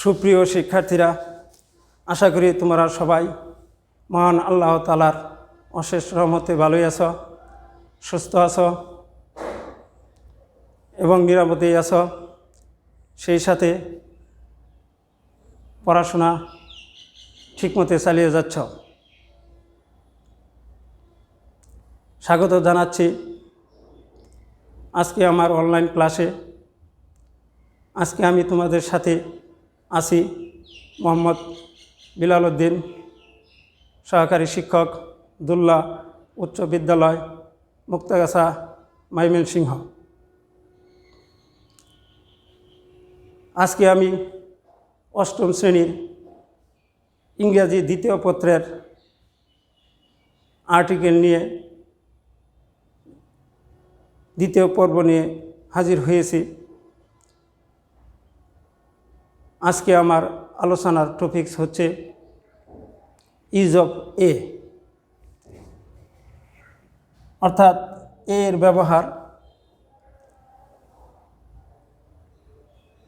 সুপ্রিয় শিক্ষার্থীরা, আশা করি তোমরা সবাই মহান আল্লাহ তাআলার অশেষ রহমতে ভালোই আছো, সুস্থ আছো এবং নিরাপদেই আছো। সেই সাথে পড়াশোনা ঠিকমতো চালিয়ে যাচ্ছ। স্বাগত জানাচ্ছি আজকে আমার অনলাইন ক্লাসে। আজকে আমি তোমাদের সাথে আছি মোহাম্মদ বিলাল উদ্দিন, সহকারী শিক্ষক, দুল্লা উচ্চ বিদ্যালয়, মুক্তাগাছা, ময়মনসিংহ। আজকে আমি অষ্টম শ্রেণীর ইংরেজি দ্বিতীয় পত্রের আর্টিকেল নিয়ে দ্বিতীয় পর্ব নিয়ে হাজির হয়েছি। আজকে আমার আলোচনার টপিকস হচ্ছে ইউজ অফ এ, অর্থাৎ এর ব্যবহার।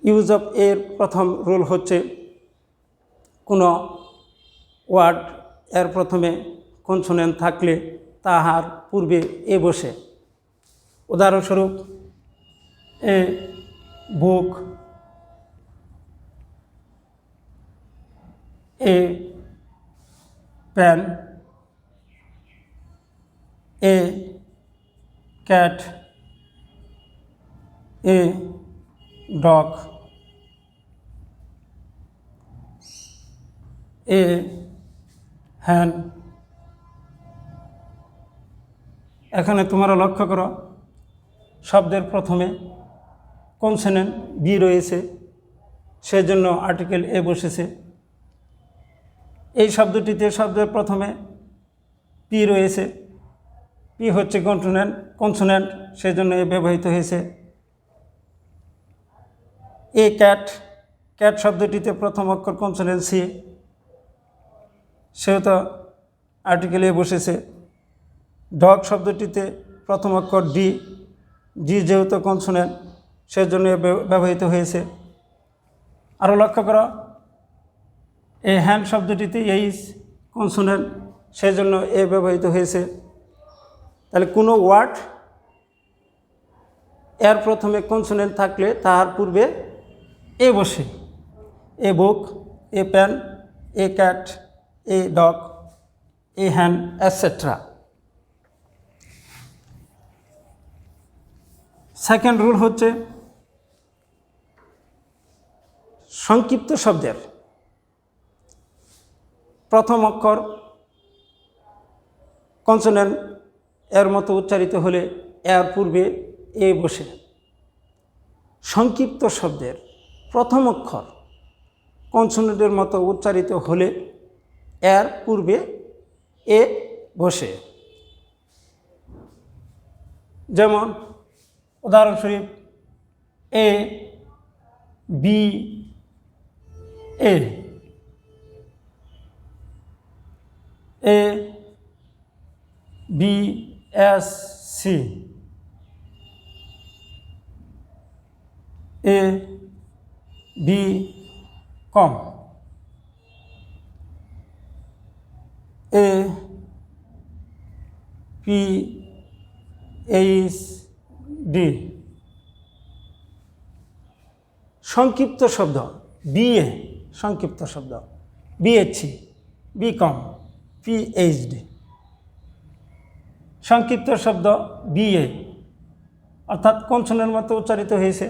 ইউজ অফ এর প্রথম রুল হচ্ছে কোনো ওয়ার্ড এর প্রথমে কনসোনেন্ট থাকলে তাহার পূর্বে এ বসে। উদাহরণস্বরূপ a book, a pen, a cat, a dog, a hand. এখানে তোমরা লক্ষ্য করো, শব্দের প্রথমে কনসোনেন্ট বি রয়েছে, সেজন্য আর্টিকেল এ বসেছে। এই শব্দটিতে শব্দের প্রথমে পি রয়েছে, পি হচ্ছে কনসোনেন্ট, সেজন্য এ ব্যবহৃত হয়েছে। এ ক্যাট, ক্যাট শব্দটিতে প্রথম অক্ষর কনসোনেন্ট সি, সেহেতু আর্টিকেল এ বসেছে। ডগ শব্দটিতে প্রথম অক্ষর ডি, ডি যেহেতু কনসোনেন্ট, সেজন্য ব্যবহৃত হয়েছে। আরও লক্ষ্য করো, এই হ্যান্ড শব্দটিতে এইচ কনসোনেন্ট, সেজন্য এ ব্যবহৃত হয়েছে। তাহলে কোনো ওয়ার্ড এর প্রথমে কনসোনেন্ট থাকলে তাহার পূর্বে এ বসে। A book, a pen, a cat, a dog, a hand, etcetera. Second rule হচ্ছে সংক্ষিপ্ত শব্দের প্রথম অক্ষর কনসোনেন্ট এর মতো উচ্চারিত হলে এর পূর্বে এ বসে। সংক্ষিপ্ত শব্দের প্রথম অক্ষর কনসোনেন্টের মতো উচ্চারিত হলে এর পূর্বে এ বসে। যেমন উদাহরণস্বরূপ a B A, a B S C, a B com, a P H D. সংক্ষিপ্ত শব্দ বিএ, সংক্ষিপ্ত শব্দ বিএসসি, বি কম, পিএইচডি। সংক্ষিপ্ত শব্দ বিএ, অর্থাৎ কনসোনেন্টের মতো উচ্চারিত হয়েছে,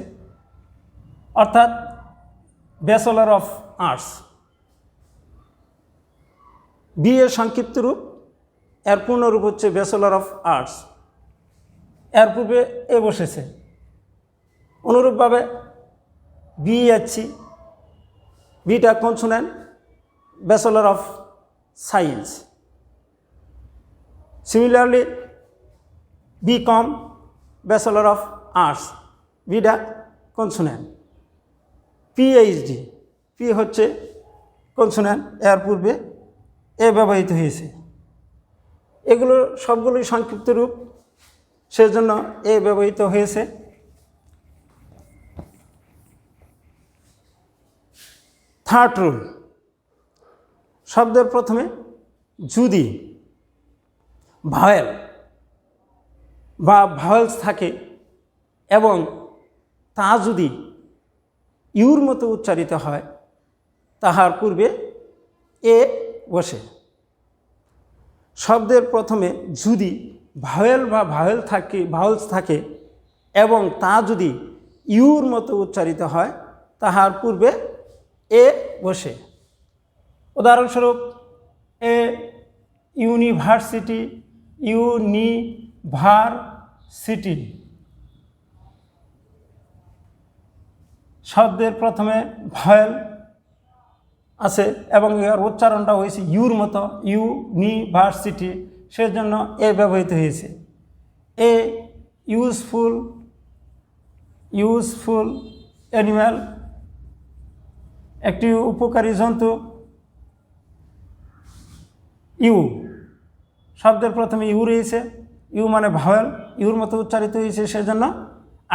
অর্থাৎ ব্যাচেলর অফ আর্টস। বিএ সংক্ষিপ্ত রূপ, এর পূর্ণরূপ হচ্ছে ব্যাচেলর অফ আর্টস। এর পূর্বে এ বসেছে। অনুরূপভাবে বিএসসি, বিটা consonant, bachelor of science. Similarly B com, bachelor of arts, বিটা কনসোনেন্ট। পিএইচডি, পি হচ্ছে কনসোনেন্ট, এর পূর্বে এ ব্যবহৃত হয়েছে। এগুলো সবগুলোই সংক্ষিপ্ত রূপ, সেজন্য এ ব্যবহৃত হয়েছে। থার্ড রুল, শব্দের প্রথমে যদি ভাওয়েল বা ভাওয়েলস থাকে এবং তা যদি ইউর মতো উচ্চারিত হয় তাহার পূর্বে এ বসে। শব্দের প্রথমে যদি ভাওয়েল বা ভাওয়েলস থাকে এবং তা যদি ইউর মতো উচ্চারিত হয় তাহার পূর্বে এ বসে। উদাহরণস্বরূপ এ ইউনিভার্সিটি, ইউনিভার্সিটি। শব্দের প্রথমে ভাওয়েল আছে এবং এর উচ্চারণটা হয়েছে ইউর মতো, ইউনিভার্সিটি, সেজন্য এ ব্যবহৃত হয়েছে। এ ইউজফুল অ্যানিম্যাল, একটি উপকারী জন্তু। ইউ, শব্দের প্রথমে ইউ রয়েছে, ইউ মানে ভাওয়েল, ইউর মতো উচ্চারিত হয়েছে, সেজন্য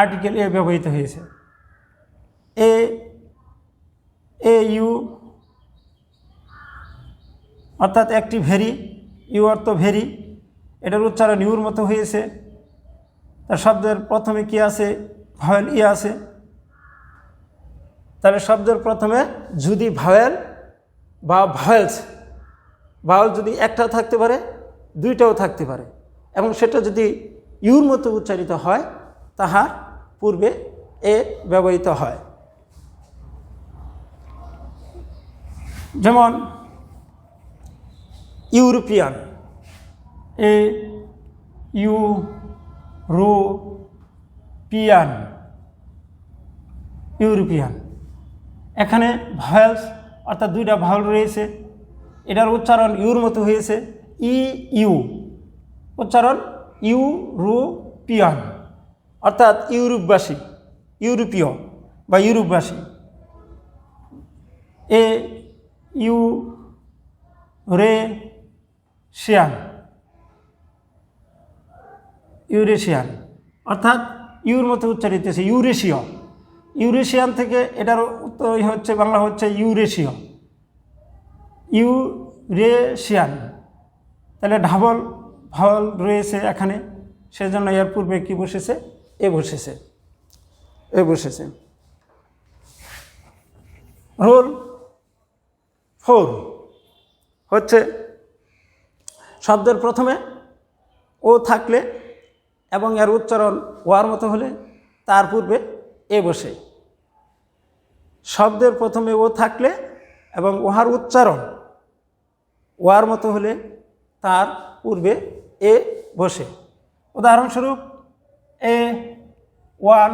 আর্টিকেল এ ব্যবহৃত হয়েছে। এ ইউ অর্থাৎ একটি ভেরি, ইউ অর্থ ভেরি, এটার উচ্চারণ ইউর মতো হয়েছে। তার শব্দের প্রথমে কি আছে? ভাওয়েল ই আছে। তাহলে শব্দের প্রথমে যদি ভাওয়েল বা ভাওয়েলস, ভাওয়েল যদি একটা থাকতে পারে, দুইটাও থাকতে পারে, এবং সেটা যদি ইউর মতো উচ্চারিত হয় তাহার পূর্বে এ ব্যবহৃত হয়। যেমন ইউরোপিয়ান, এ ইউরোপিয়ান, ইউরোপিয়ান। এখানে ভাওয়েলস অর্থাৎ দুইটা ভাওয়েল রয়েছে, এটার উচ্চারণ ইউর মতো হয়েছে, ইউ, উচ্চারণ ইউরোপিয়ান অর্থাৎ ইউরোপবাসী, ইউরোপীয় বা ইউরোপবাসী। এ ইউরেশিয়ান অর্থাৎ ইউর মতো উচ্চারিত হয়েছে, ইউরেশীয়। ইউরেশিয়ান থেকে এটার উত্তর হচ্ছে বাংলা হচ্ছে ইউরেশীয়, ইউরেশিয়ান। তাহলে ডাবল ভাওয়েল রয়েছে এখানে, সেজন্য এর পূর্বে কি বসেছে? এ বসেছে। রুল 4 হচ্ছে শব্দের প্রথমে ও থাকলে এবং এর উচ্চারণ ওয়ার মতো হলে তার পূর্বে এ বসে। শব্দের প্রথমে ও থাকলে এবং উহার উচ্চারণ ওয়ার মতো হলে তার পূর্বে এ বসে। উদাহরণস্বরূপ এ ওয়ান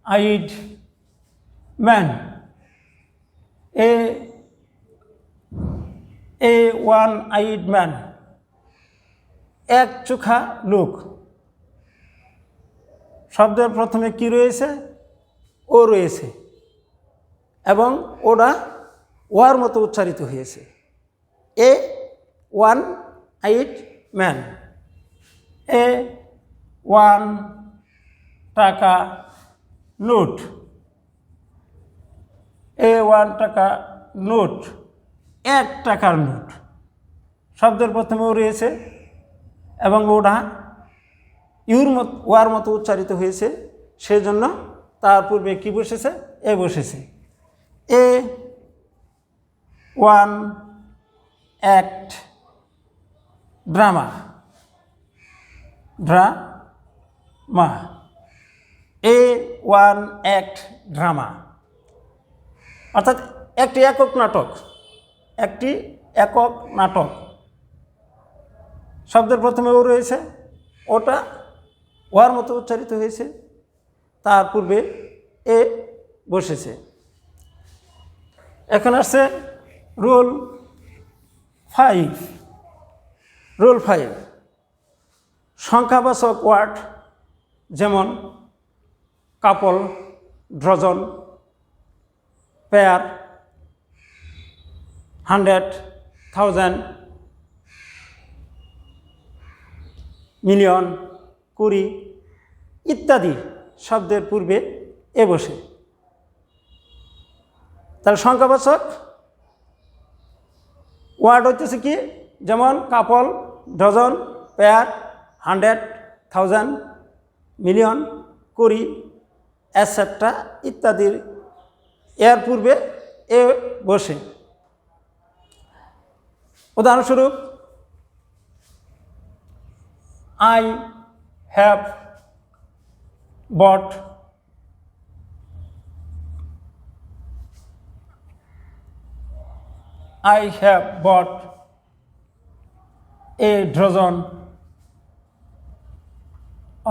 আইড ম্যান, এ ওয়ান আইড ম্যান, এক চোখা লোক। শব্দের প্রথমে কি রয়েছে? ও রয়েছে এবং ওটা ওয়ার মতো উচ্চারিত হয়েছে, এ ওয়ান আইড ম্যান। এ ওয়ান টাকা নোট, এ ওয়ান টাকা নোট, এক টাকার নোট। শব্দের প্রথমেও রয়েছে এবং ওটা ওয়ার মতো উচ্চারিত হয়েছে, সেজন্য তার পূর্বে কি বসেছে? এ বসেছে। এ ওয়ান অ্যাক্ট ড্রামা, এ ওয়ান অ্যাক্ট ড্রামা অর্থাৎ একটি একক নাটক। শব্দের প্রথমে ও রয়েছে, ওটা ওয়ার মতো উচ্চারিত হয়েছে, তার পূর্বে এ বসেছে। এখন আসছে রুল 5। সংখ্যাবাচক ওয়ার্ড যেমন কাপল, ডজন, পেয়ার, 100, 1000, মিলিয়ন, 20 ইত্যাদি শব্দের পূর্বে এ বসে। তাহলে সংখ্যাবাচক ওয়ার্ড হইতেছে কি, যেমন কাপল, ডজন, পেয়ার, 100, 1000, মিলিয়ন, কুড়ি, এটসেট্রা ইত্যাদির এর পূর্বে এ বসে। উদাহরণস্বরূপ, I have bought I have bought a dozen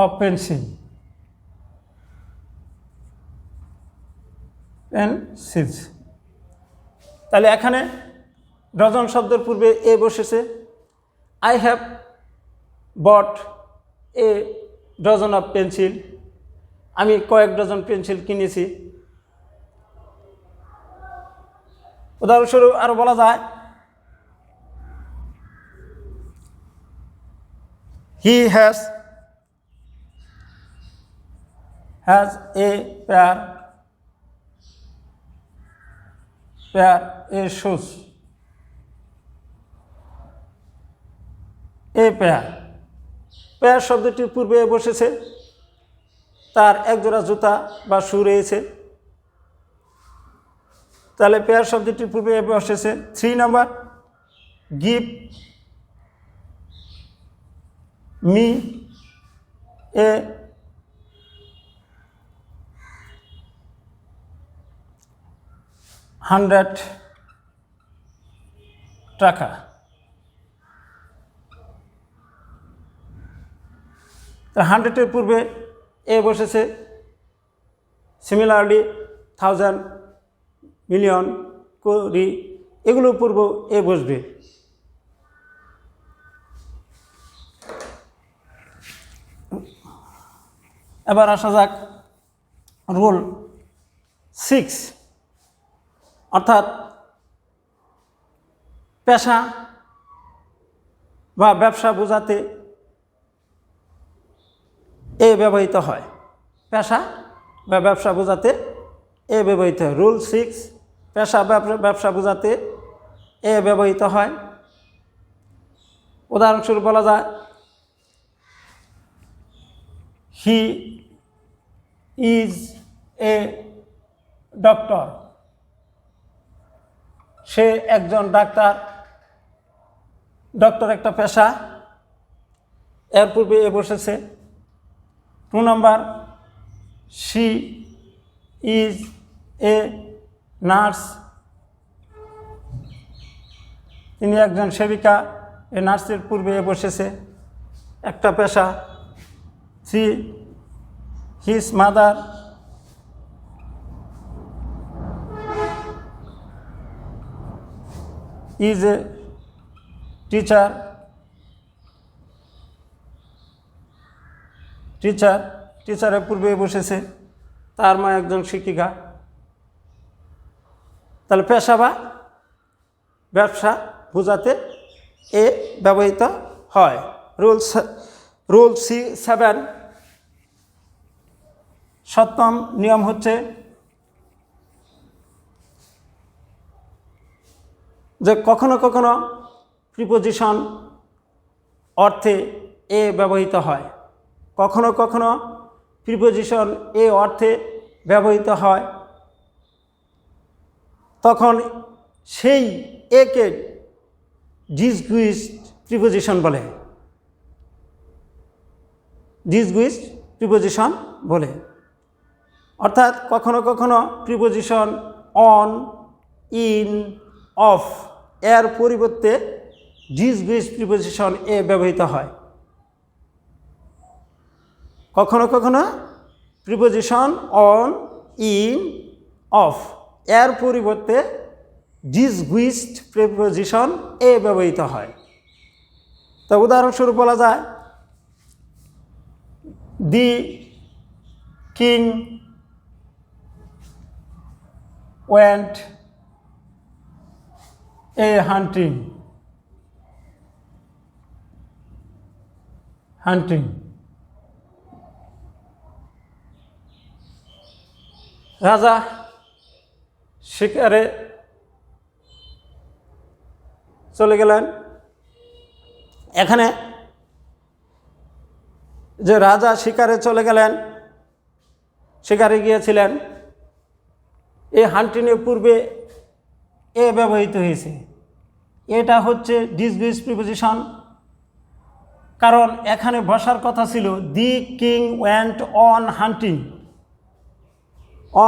of pencils. তাহলে এখানে ডজন শব্দের পূর্বে এ বসেছে। I have bought A dozen of pencil, আমি কয়েক ডজন পেন্সিল কিনেছি। উদাহরণস্বরূপ আরো বলা যায়, he has a pair A shoes, a pair শব্দটির পূর্বে বসেছে, তার একজোড়া জুতা বা শু রয়েছে। তাহলে পেয়ার শব্দটির পূর্বে বসেছে। 3 নাম্বার, গিভ মি এ $100। তা 100-এর পূর্বে এ বসেছে। সিমিলারলি 1000, মিলিয়ন, কোটি এগুলো পূর্ব এ বসবে। এবার আসা যাক রুল 6, অর্থাৎ পেশা বা ব্যবসা বোঝাতে এ ব্যবহৃত হয়। পেশা বা ব্যবসা বোঝাতে এ ব্যবহৃত হয়। রুল 6, পেশা ব্যবসা বোঝাতে এ ব্যবহৃত হয়। উদাহরণস্বরূপ বলা যায়, হি ইজ এ ডক্টর, সে একজন ডাক্তার। ডক্টর একটা পেশা, এর পূর্বে এ বসেছে। 2 number, she is a nurse, তিনি একজন সেবিকা। এ নার্সের পূর্বে এ বসেছে, একটা পেশা। 3, his mother is a teacher, টিচারের পূর্বে বসেছে, তার মা একজন শিক্ষিকা। তাহলে পেশা বা ব্যবসা বোঝাতে এ ব্যবহৃত হয়। রুল 7, সপ্তম নিয়ম হচ্ছে যে কখনো কখনো প্রিপোজিশন অর্থে এ ব্যবহৃত হয়। কখনো কখনো প্রিপোজিশন এ অর্থে ব্যবহৃত হয়, তখন সেই একে ডিসগুইজড প্রিপোজিশন বলে। ডিসগুইজড প্রিপোজিশন বলে। অর্থাৎ কখনো কখনো প্রিপোজিশন অন, ইন, অফ এর পরিবর্তে ডিসগুইজড প্রিপোজিশন এ ব্যবহৃত হয়। কখনো কখনো প্রিপোজিশন অন, ইন, অফ এর পরিবর্তে ডিসগুইজড প্রিপোজিশন এ ব্যবহৃত হয়। তো উদাহরণস্বরূপ বলা যায়, দি কিং ওয়েন্ট এ হান্টিং, রাজা শিকারে চলে গেলেন। এখানে যে রাজা শিকারে চলে গেলেন, শিকারে গিয়েছিলেন, এই হান্টিংয়ের পূর্বে এ ব্যবহৃত হয়েছে। এটা হচ্ছে ডিসগুইজ প্রিপোজিশন, কারণ এখানে বসার কথা ছিল the king went on hunting.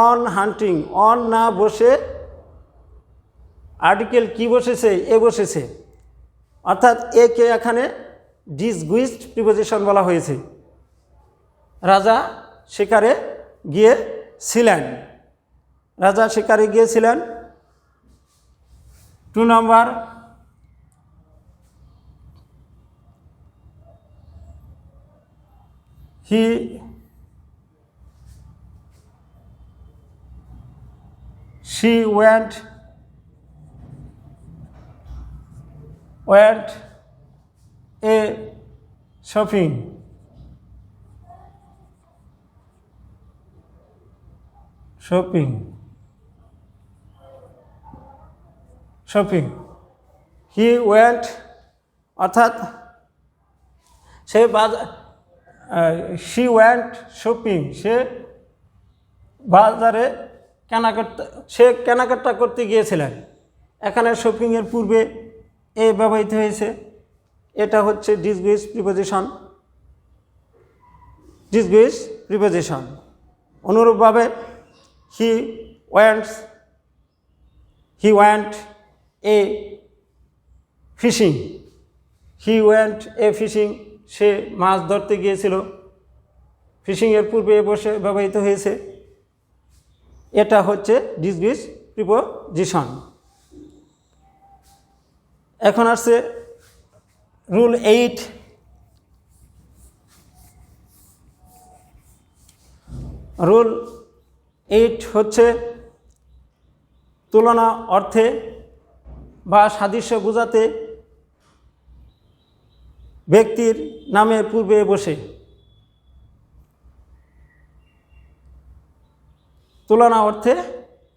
On hunting, on না বসে আর্টিকেল কি বসেছে? এ বসেছে, অর্থাৎ একে এখানে ডিসগুইজড প্রিপোজিশন বলা হয়েছে। রাজা শিকারে গিয়েছিলেন, রাজা শিকারে গিয়েছিলেন। 2 নম্বর, she went a shopping. He went, অর্থাৎ সে she went shopping, সে বাজারে কেনাকাটা করতে গিয়েছিলেন। এখানে শপিংয়ের পূর্বে এ ব্যবহৃত হয়েছে। এটা হচ্ছে ডিসগুইজ প্রিপোজিশন। অনুরূপভাবে হি ওয়েন্ট এ ফিশিং। সে মাছ ধরতে গিয়েছিল। ফিশিংয়ের পূর্বে বসে ব্যবহৃত হয়েছে। এটা হচ্ছে ডিসগুইজ প্রিপোজিশন। এখন আসছে রুল 8। রুল 8 হচ্ছে তুলনা অর্থে বা সাদৃশ্য বোঝাতে ব্যক্তির নামের পূর্বে বসে। তুলনা অর্থে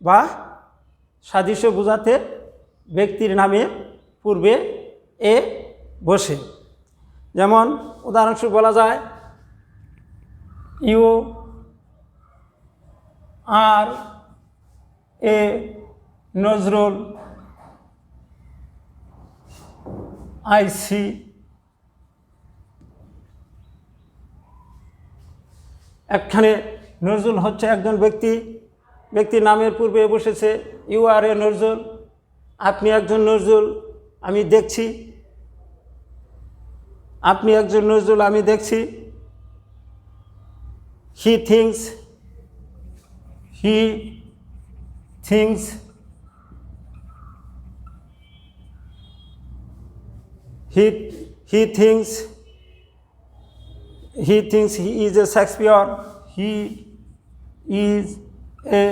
বা সাদৃশ্য বোঝাতে ব্যক্তির নামে পূর্বে এ বসে। যেমন উদাহরণস্বরূপ বলা যায়, you are a Nazrul, I see. এখানে নজরুল হচ্ছে একজন ব্যক্তির নামের পূর্বে বসেছে। ইউ আর এ নজরুল, আপনি একজন নজরুল, আমি দেখছি। আপনি একজন নজরুল, আমি দেখছি। He thinks, he thinks he is a Shakespeare. He is a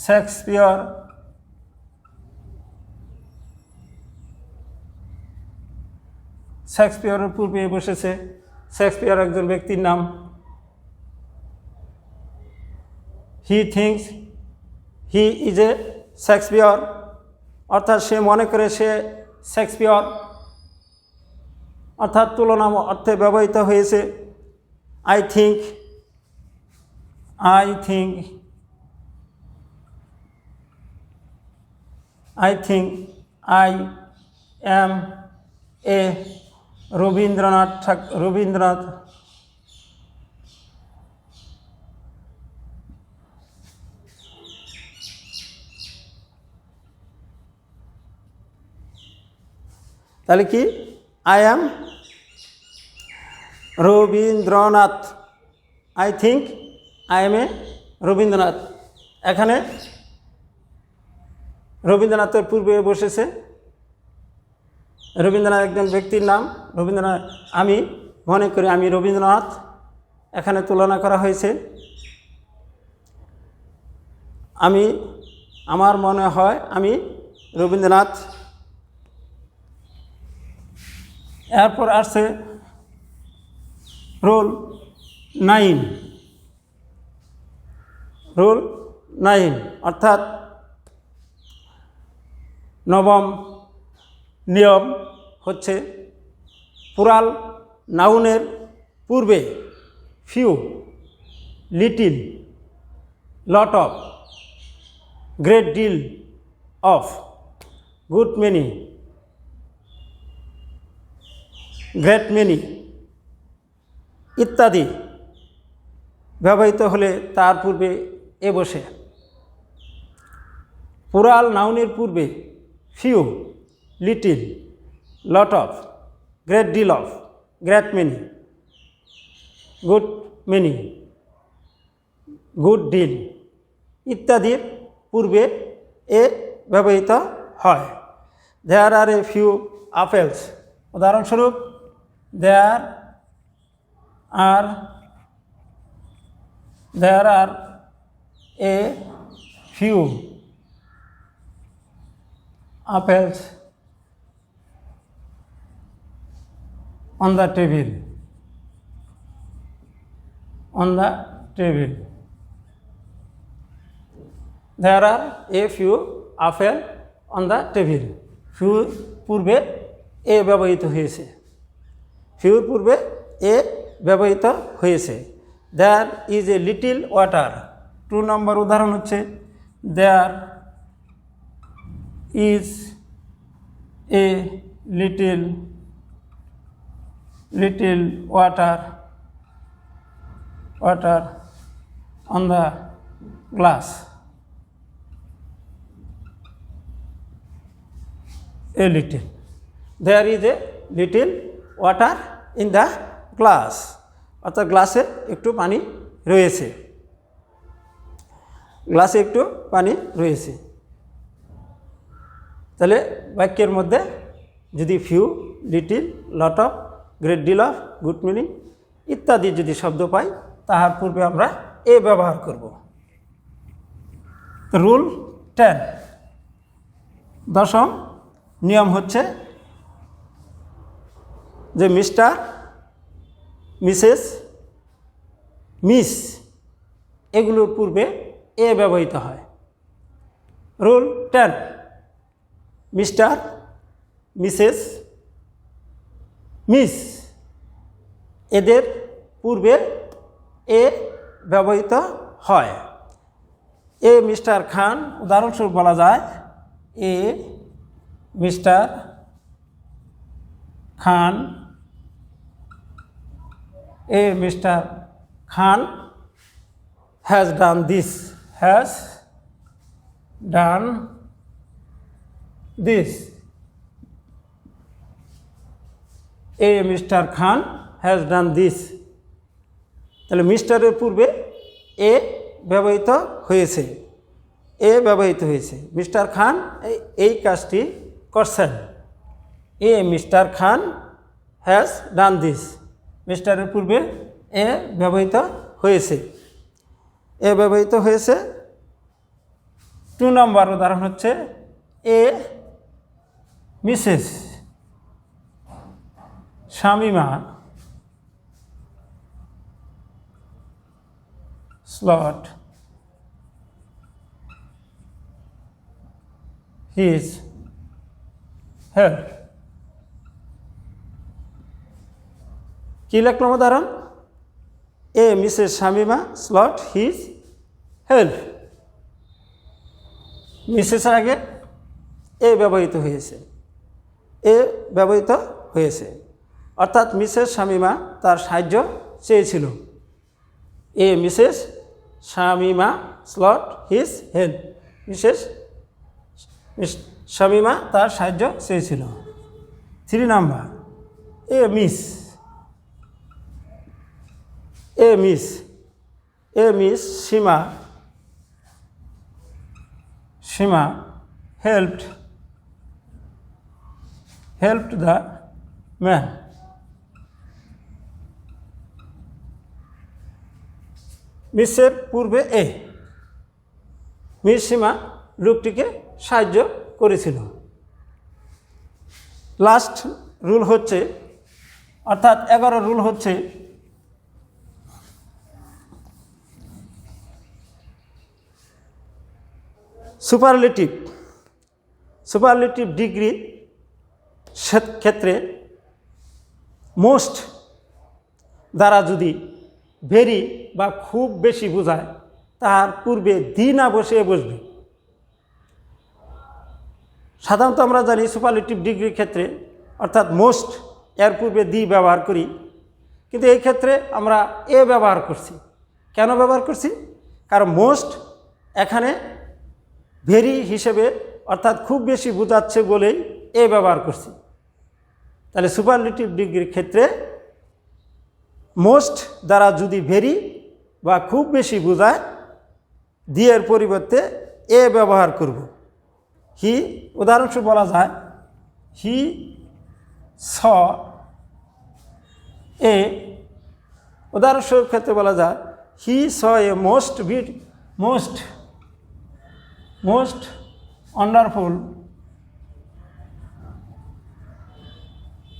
Shakespeare. শেক্সপিয়ারের পূর্বে বসেছে। শেক্সপিয়ার একজন ব্যক্তির নাম। He thinks he is a Shakespeare, অর্থাৎ সে মনে করে সে শেক্সপিয়ার, অর্থাৎ তুলনা অর্থে ব্যবহৃত হয়েছে। I think I am a Rabindranath. তাহলে কি? I am Rabindranath. I think I am a Rabindranath. এখানে রবীন্দ্রনাথের পূর্বে বসেছে। রবীন্দ্রনাথ একজন ব্যক্তির নাম। রবীন্দ্রনাথ, আমি মনে করি আমি রবীন্দ্রনাথ, এখানে তুলনা করা হয়েছে। আমার মনে হয় আমি রবীন্দ্রনাথ। এরপর আসছে রুল 9, অর্থাৎ নবম নিয়ম হচ্ছে প্লুরাল নাউনের পূর্বে few, little, lot of, great deal of, good many, great many ইত্যাদি ব্যবহৃত হলে তার পূর্বে এ বসে। প্লুরাল নাউনের পূর্বে few, little, lot of, great deal of, great many, good many, good deal ইত্যাদির পূর্বে এ ব্যবহৃত হয়। দেয়ার আর এ ফিউ আপেলস, উদাহরণস্বরূপ there are a few apples on the table, on the table. There are a few apples on the table. few পূর্বে এ ব্যবহৃত হয়েছে, few পূর্বে এ ব্যবহৃত হয়েছে। there is a little water, 2 নম্বর উদাহরণ হচ্ছে there is a little water on the glass, a little, there is a little water in the glass, অর্থাৎ গ্লাসে একটু পানি রয়েছে, গ্লাসে একটু পানি রয়েছে। তাহলে বাক্যের মধ্যে যদি few, little, lot of, great deal of, good meaning ইত্যাদি যদি শব্দ পাই তাহার পূর্বে আমরা এ ব্যবহার করব। রুল 10, দশম নিয়ম হচ্ছে যে মিস্টার, মিসেস, মিস এগুলোর পূর্বে এ ব্যবহৃত হয়। রুল 10, মিস্টার, মিসেস, মিস এদের পূর্বে এ ব্যবহৃত হয়। এ মিস্টার খান, উদাহরণস্বরূপ বলা যায় a mister Khan, a mister Khan has done this, has done this, a Mr. Khan has done this। তাহলে মিস্টারের পূর্বে এ ব্যবহৃত হয়েছে, এ ব্যবহৃত হয়েছে। মিস্টার খান এই কাজটি করছেন, a mister Khan has done this, মিস্টারের পূর্বে এ ব্যবহৃত হয়েছে, এ ব্যবহৃত হয়েছে। 2 নম্বর উদাহরণ হচ্ছে a Mrs Shamima sought his help. কি লিখলাম উদাহরণ? A Mrs Shamima sought his help. মিসেসের আগে এ ব্যবহৃত হয়েছে, এ ব্যবহৃত হয়েছে, অর্থাৎ মিসেস শামিমা তার সাহায্য চেয়েছিল। A Mrs Shamima sought his help, Mrs Shamima তার সাহায্য চেয়েছিল। 3 নাম্বার a miss, a miss, a miss Seema, Seema helped the man. মিসের পূর্বে এ, মিস সীমা লোকটিকে সাহায্য করেছিল। লাস্ট রুল হচ্ছে, অর্থাৎ 11 রুল হচ্ছে সুপারলেটিভ। সুপারলেটিভ ডিগ্রি ক্ষেত্রে মোস্ট দ্বারা যদি ভেরি বা খুব বেশি বোঝায় তার পূর্বে দি না বসে বসবে। সাধারণত আমরা জানি সুপারলেটিভ ডিগ্রির ক্ষেত্রে অর্থাৎ মোস্ট এর পূর্বে দি ব্যবহার করি, কিন্তু এই ক্ষেত্রে আমরা এ ব্যবহার করছি। কেন ব্যবহার করছি? কারণ মোস্ট এখানে ভেরি হিসেবে অর্থাৎ খুব বেশি বোঝাচ্ছে বলেই এ ব্যবহার করছি। তাহলে সুপারলেটিভ ডিগ্রির ক্ষেত্রে মোস্ট দ্বারা যদি ভেরি বা খুব বেশি বোঝায় দি এর পরিবর্তে এ ব্যবহার করব। হি উদাহরণস্বরূপ বলা যায় হি স এ, উদাহরণস্বরূপ ক্ষেত্রে বলা যায় হি স এ মোস্ট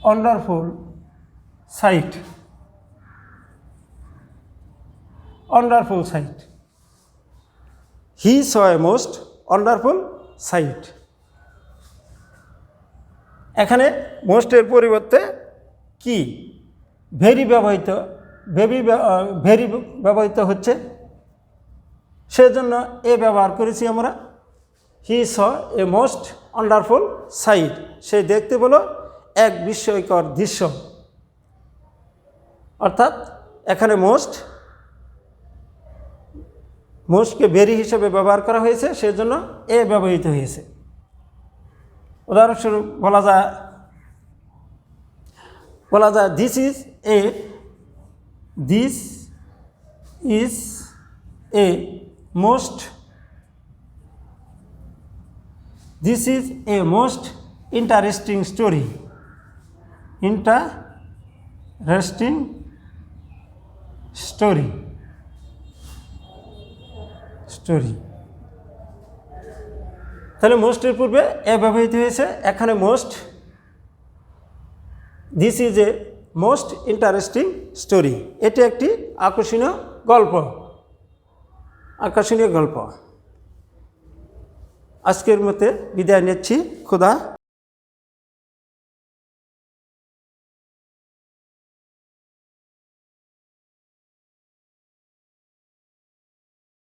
ওয়ান্ডারফুল সাইট। হি স এ মোস্ট ওয়ান্ডারফুল সাইট। এখানে মোস্টের পরিবর্তে কি ভেরি ব্যবহৃত হচ্ছে, সেজন্য এ ব্যবহার করেছি আমরা। হি স এ মোস্ট ওয়ান্ডারফুল সাইট, সে দেখতে পেল এক বিস্ময়কর দৃশ্য। অর্থাৎ এখানে মোস্টকে ভেরি হিসেবে ব্যবহার করা হয়েছে, সেজন্য এ ব্যবহৃত হয়েছে। উদাহরণস্বরূপ বলা যায় this is a most interesting story. তাহলে মোস্টের পূর্বে এ ব্যবহৃত হয়েছে। এখানে this is a most interesting story, এটি একটি আকর্ষণীয় গল্প। আজকের মতে বিদায় নিচ্ছি। খোদা